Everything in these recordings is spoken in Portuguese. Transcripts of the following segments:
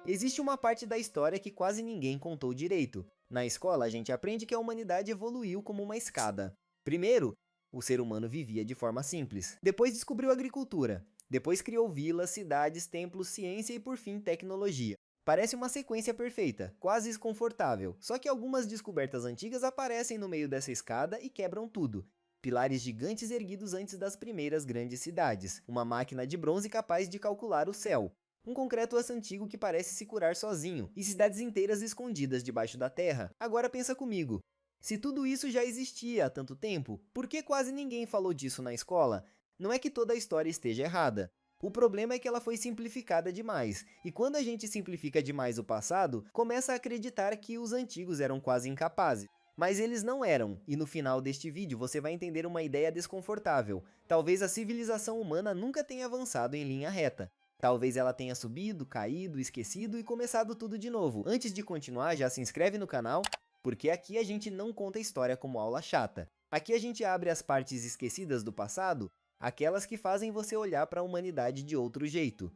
Existe uma parte da história que quase ninguém contou direito. Na escola, a gente aprende que a humanidade evoluiu como uma escada. Primeiro, o ser humano vivia de forma simples. Depois descobriu a agricultura. Depois criou vilas, cidades, templos, ciência e por fim tecnologia. Parece uma sequência perfeita, quase desconfortável. Só que algumas descobertas antigas aparecem no meio dessa escada e quebram tudo. Pilares gigantes erguidos antes das primeiras grandes cidades. Uma máquina de bronze capaz de calcular o céu. Um concreto antigo que parece se curar sozinho, e cidades inteiras escondidas debaixo da terra. Agora pensa comigo. Se tudo isso já existia há tanto tempo, por que quase ninguém falou disso na escola? Não é que toda a história esteja errada. O problema é que ela foi simplificada demais, e quando a gente simplifica demais o passado, começa a acreditar que os antigos eram quase incapazes. Mas eles não eram, e no final deste vídeo você vai entender uma ideia desconfortável. Talvez a civilização humana nunca tenha avançado em linha reta. Talvez ela tenha subido, caído, esquecido e começado tudo de novo. Antes de continuar, já se inscreve no canal, porque aqui a gente não conta história como aula chata. Aqui a gente abre as partes esquecidas do passado, aquelas que fazem você olhar para a humanidade de outro jeito.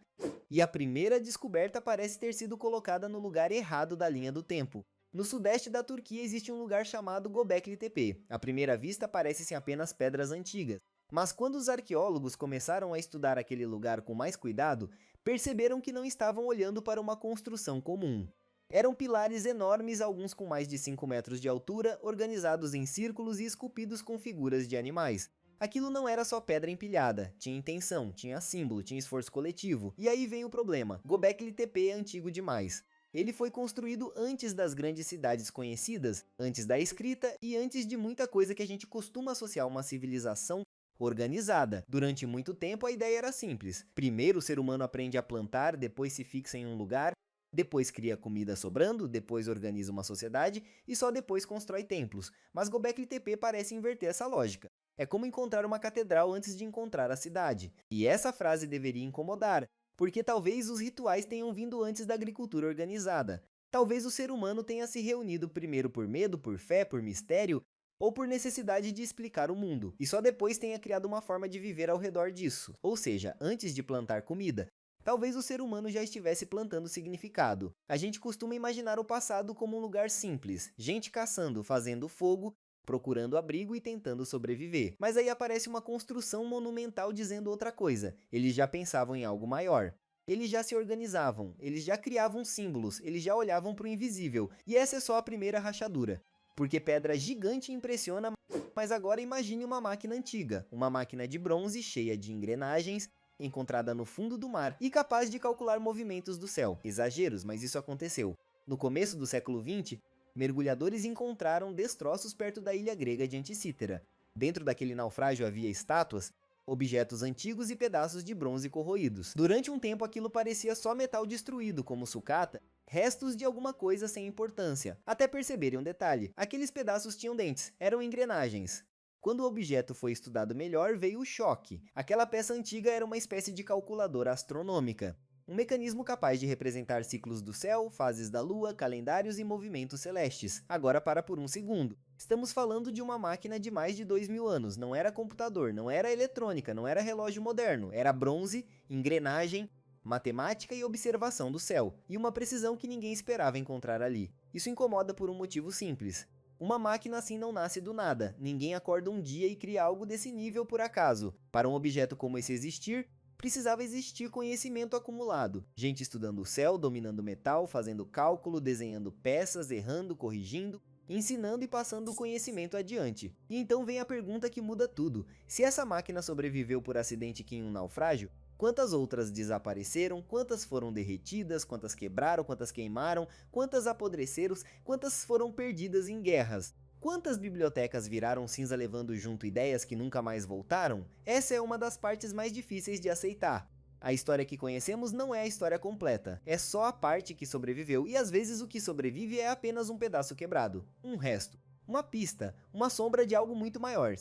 E a primeira descoberta parece ter sido colocada no lugar errado da linha do tempo. No sudeste da Turquia existe um lugar chamado Göbekli Tepe. À primeira vista parecem apenas pedras antigas. Mas quando os arqueólogos começaram a estudar aquele lugar com mais cuidado, perceberam que não estavam olhando para uma construção comum. Eram pilares enormes, alguns com mais de 5 metros de altura, organizados em círculos e esculpidos com figuras de animais. Aquilo não era só pedra empilhada, tinha intenção, tinha símbolo, tinha esforço coletivo. E aí vem o problema, Göbekli Tepe é antigo demais. Ele foi construído antes das grandes cidades conhecidas, antes da escrita e antes de muita coisa que a gente costuma associar a uma civilização organizada. Durante muito tempo a ideia era simples. Primeiro o ser humano aprende a plantar, depois se fixa em um lugar, depois cria comida sobrando, depois organiza uma sociedade e só depois constrói templos. Mas Göbekli Tepe parece inverter essa lógica. É como encontrar uma catedral antes de encontrar a cidade. E essa frase deveria incomodar, porque talvez os rituais tenham vindo antes da agricultura organizada. Talvez o ser humano tenha se reunido primeiro por medo, por fé, por mistério, ou por necessidade de explicar o mundo, e só depois tenha criado uma forma de viver ao redor disso, ou seja, antes de plantar comida. Talvez o ser humano já estivesse plantando significado. A gente costuma imaginar o passado como um lugar simples, gente caçando, fazendo fogo, procurando abrigo e tentando sobreviver. Mas aí aparece uma construção monumental dizendo outra coisa. Eles já pensavam em algo maior. Eles já se organizavam, eles já criavam símbolos, eles já olhavam para o invisível. E essa é só a primeira rachadura. Porque pedra gigante impressiona, mas agora imagine uma máquina antiga, uma máquina de bronze cheia de engrenagens, encontrada no fundo do mar e capaz de calcular movimentos do céu. Exageros, mas isso aconteceu. No começo do século XX, mergulhadores encontraram destroços perto da ilha grega de Anticítera. Dentro daquele naufrágio havia estátuas, objetos antigos e pedaços de bronze corroídos. Durante um tempo aquilo parecia só metal destruído, como sucata, restos de alguma coisa sem importância. Até perceberem um detalhe, aqueles pedaços tinham dentes, eram engrenagens. Quando o objeto foi estudado melhor, veio o choque. Aquela peça antiga era uma espécie de calculadora astronômica. Um mecanismo capaz de representar ciclos do céu, fases da lua, calendários e movimentos celestes. Agora para por um segundo. Estamos falando de uma máquina de mais de 2000 anos, não era computador, não era eletrônica, não era relógio moderno, era bronze, engrenagem, matemática e observação do céu, e uma precisão que ninguém esperava encontrar ali. Isso incomoda por um motivo simples. Uma máquina assim não nasce do nada, ninguém acorda um dia e cria algo desse nível por acaso. Para um objeto como esse existir, precisava existir conhecimento acumulado. Gente estudando o céu, dominando metal, fazendo cálculo, desenhando peças, errando, corrigindo, ensinando e passando o conhecimento adiante. E então vem a pergunta que muda tudo. Se essa máquina sobreviveu por acidente que em um naufrágio, quantas outras desapareceram, quantas foram derretidas, quantas quebraram, quantas queimaram, quantas apodreceram, quantas foram perdidas em guerras? Quantas bibliotecas viraram cinza levando junto ideias que nunca mais voltaram? Essa é uma das partes mais difíceis de aceitar. A história que conhecemos não é a história completa, é só a parte que sobreviveu e às vezes o que sobrevive é apenas um pedaço quebrado, um resto, uma pista, uma sombra de algo muito maior.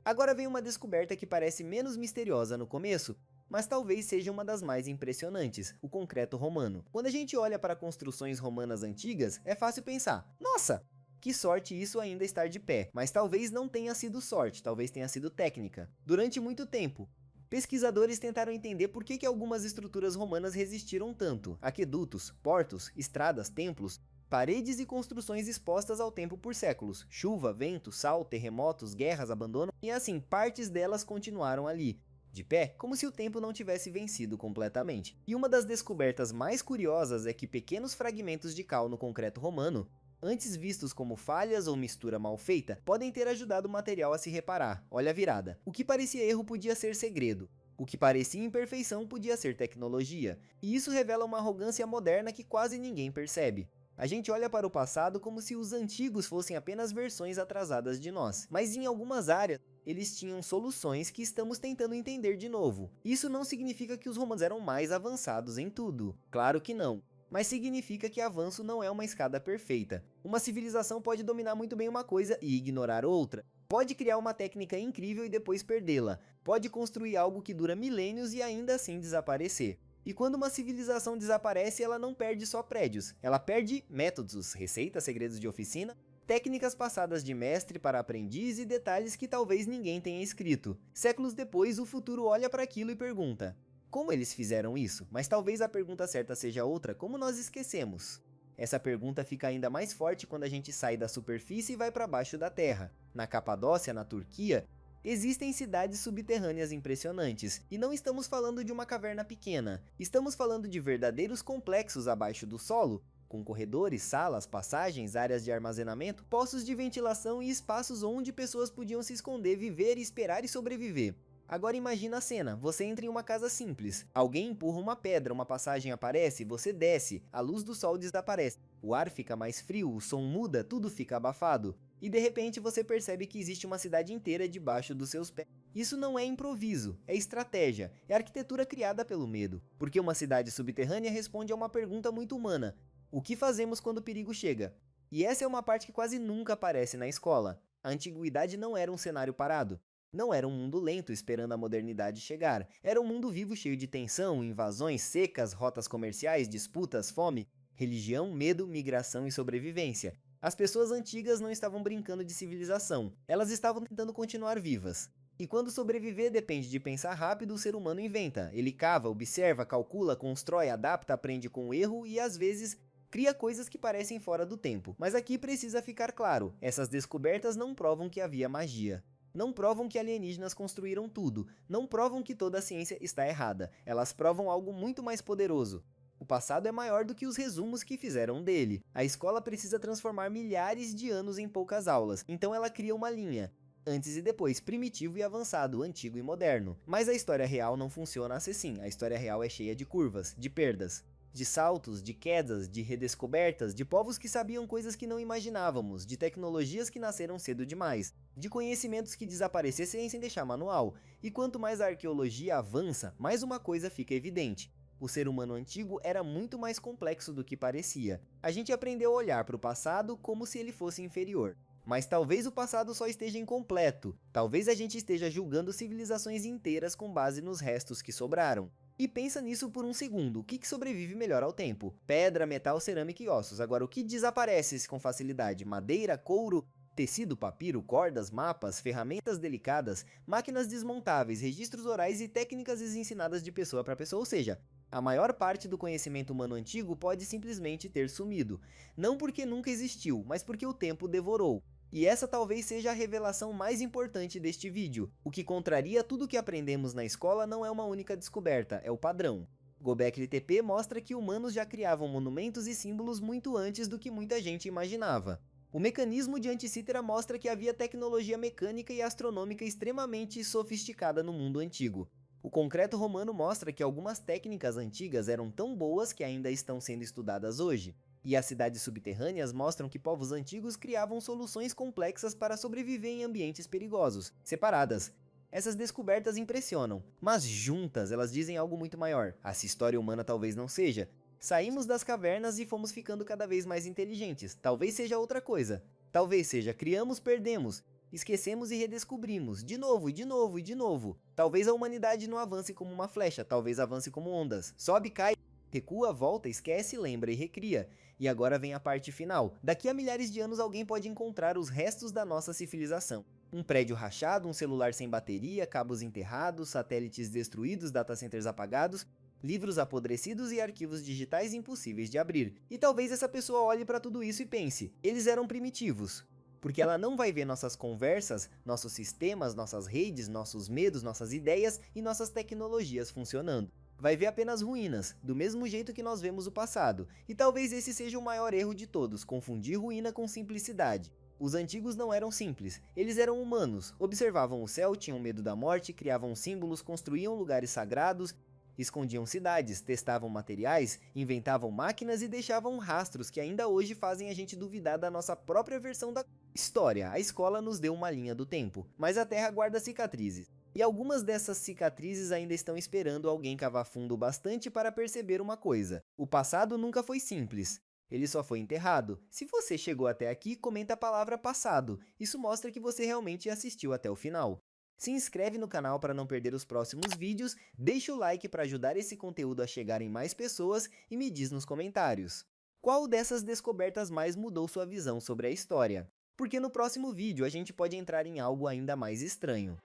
Agora vem uma descoberta que parece menos misteriosa no começo, mas talvez seja uma das mais impressionantes, o concreto romano. Quando a gente olha para construções romanas antigas, é fácil pensar, nossa, que sorte isso ainda estar de pé, mas talvez não tenha sido sorte, talvez tenha sido técnica. Durante muito tempo, Pesquisadores tentaram entender por que algumas estruturas romanas resistiram tanto: aquedutos, portos, estradas, templos, paredes e construções expostas ao tempo por séculos. Chuva, vento, sal, terremotos, guerras, abandono, e assim, partes delas continuaram ali, de pé, como se o tempo não tivesse vencido completamente. E uma das descobertas mais curiosas é que pequenos fragmentos de cal no concreto romano, antes vistos como falhas ou mistura mal feita, podem ter ajudado o material a se reparar. Olha a virada. O que parecia erro podia ser segredo. O que parecia imperfeição podia ser tecnologia. E isso revela uma arrogância moderna que quase ninguém percebe. A gente olha para o passado como se os antigos fossem apenas versões atrasadas de nós. Mas em algumas áreas, eles tinham soluções que estamos tentando entender de novo. Isso não significa que os romanos eram mais avançados em tudo. Claro que não. Mas significa que avanço não é uma escada perfeita. Uma civilização pode dominar muito bem uma coisa e ignorar outra. Pode criar uma técnica incrível e depois perdê-la. Pode construir algo que dura milênios e ainda assim desaparecer. E quando uma civilização desaparece, ela não perde só prédios, ela perde métodos, receitas, segredos de oficina, técnicas passadas de mestre para aprendiz e detalhes que talvez ninguém tenha escrito. Séculos depois, o futuro olha para aquilo e pergunta: como eles fizeram isso? Mas talvez a pergunta certa seja outra: como nós esquecemos? Essa pergunta fica ainda mais forte quando a gente sai da superfície e vai para baixo da terra. Na Capadócia, na Turquia, existem cidades subterrâneas impressionantes, e não estamos falando de uma caverna pequena, estamos falando de verdadeiros complexos abaixo do solo, com corredores, salas, passagens, áreas de armazenamento, poços de ventilação e espaços onde pessoas podiam se esconder, viver, esperar e sobreviver. Agora imagina a cena: você entra em uma casa simples, alguém empurra uma pedra, uma passagem aparece, você desce, a luz do sol desaparece, o ar fica mais frio, o som muda, tudo fica abafado. E de repente você percebe que existe uma cidade inteira debaixo dos seus pés. Isso não é improviso, é estratégia, é arquitetura criada pelo medo. Porque uma cidade subterrânea responde a uma pergunta muito humana: o que fazemos quando o perigo chega? E essa é uma parte que quase nunca aparece na escola. A antiguidade não era um cenário parado. Não era um mundo lento esperando a modernidade chegar. Era um mundo vivo cheio de tensão, invasões, secas, rotas comerciais, disputas, fome, religião, medo, migração e sobrevivência. As pessoas antigas não estavam brincando de civilização, elas estavam tentando continuar vivas. E quando sobreviver depende de pensar rápido, o ser humano inventa. Ele cava, observa, calcula, constrói, adapta, aprende com o erro e às vezes cria coisas que parecem fora do tempo. Mas aqui precisa ficar claro: essas descobertas não provam que havia magia. Não provam que alienígenas construíram tudo. Não provam que toda a ciência está errada. Elas provam algo muito mais poderoso. O passado é maior do que os resumos que fizeram dele. A escola precisa transformar milhares de anos em poucas aulas, então ela cria uma linha: antes e depois, primitivo e avançado, antigo e moderno. Mas a história real não funciona assim. A história real é cheia de curvas, de perdas, de saltos, de quedas, de redescobertas, de povos que sabiam coisas que não imaginávamos, de tecnologias que nasceram cedo demais, de conhecimentos que desaparecessem sem deixar manual. E quanto mais a arqueologia avança, mais uma coisa fica evidente: o ser humano antigo era muito mais complexo do que parecia. A gente aprendeu a olhar para o passado como se ele fosse inferior. Mas talvez o passado só esteja incompleto. Talvez a gente esteja julgando civilizações inteiras com base nos restos que sobraram. E pensa nisso por um segundo: o que sobrevive melhor ao tempo? Pedra, metal, cerâmica e ossos. Agora, o que desaparece com facilidade? Madeira, couro, tecido, papiro, cordas, mapas, ferramentas delicadas, máquinas desmontáveis, registros orais e técnicas ensinadas de pessoa para pessoa. Ou seja, a maior parte do conhecimento humano antigo pode simplesmente ter sumido. Não porque nunca existiu, mas porque o tempo devorou. E essa talvez seja a revelação mais importante deste vídeo. O que contraria tudo o que aprendemos na escola não é uma única descoberta, é o padrão. Göbekli Tepe mostra que humanos já criavam monumentos e símbolos muito antes do que muita gente imaginava. O mecanismo de Anticítera mostra que havia tecnologia mecânica e astronômica extremamente sofisticada no mundo antigo. O concreto romano mostra que algumas técnicas antigas eram tão boas que ainda estão sendo estudadas hoje. E as cidades subterrâneas mostram que povos antigos criavam soluções complexas para sobreviver em ambientes perigosos, separadas. Essas descobertas impressionam, mas juntas elas dizem algo muito maior. Essa história humana talvez não seja. Saímos das cavernas e fomos ficando cada vez mais inteligentes. Talvez seja outra coisa. Talvez seja criamos, perdemos, esquecemos e redescobrimos, de novo e de novo e de novo. Talvez a humanidade não avance como uma flecha, talvez avance como ondas. Sobe, cai, recua, volta, esquece, lembra e recria. E agora vem a parte final. Daqui a milhares de anos alguém pode encontrar os restos da nossa civilização. Um prédio rachado, um celular sem bateria, cabos enterrados, satélites destruídos, datacenters apagados, livros apodrecidos e arquivos digitais impossíveis de abrir. E talvez essa pessoa olhe para tudo isso e pense, eles eram primitivos. Porque ela não vai ver nossas conversas, nossos sistemas, nossas redes, nossos medos, nossas ideias e nossas tecnologias funcionando. Vai ver apenas ruínas, do mesmo jeito que nós vemos o passado. E talvez esse seja o maior erro de todos, confundir ruína com simplicidade. Os antigos não eram simples, eles eram humanos, observavam o céu, tinham medo da morte, criavam símbolos, construíam lugares sagrados, escondiam cidades, testavam materiais, inventavam máquinas e deixavam rastros que ainda hoje fazem a gente duvidar da nossa própria versão da história. A escola nos deu uma linha do tempo, mas a Terra guarda cicatrizes. E algumas dessas cicatrizes ainda estão esperando alguém cavar fundo bastante para perceber uma coisa: o passado nunca foi simples. Ele só foi enterrado. Se você chegou até aqui, comenta a palavra passado. Isso mostra que você realmente assistiu até o final. Se inscreve no canal para não perder os próximos vídeos, deixa o like para ajudar esse conteúdo a chegar em mais pessoas e me diz nos comentários: qual dessas descobertas mais mudou sua visão sobre a história? Porque no próximo vídeo a gente pode entrar em algo ainda mais estranho.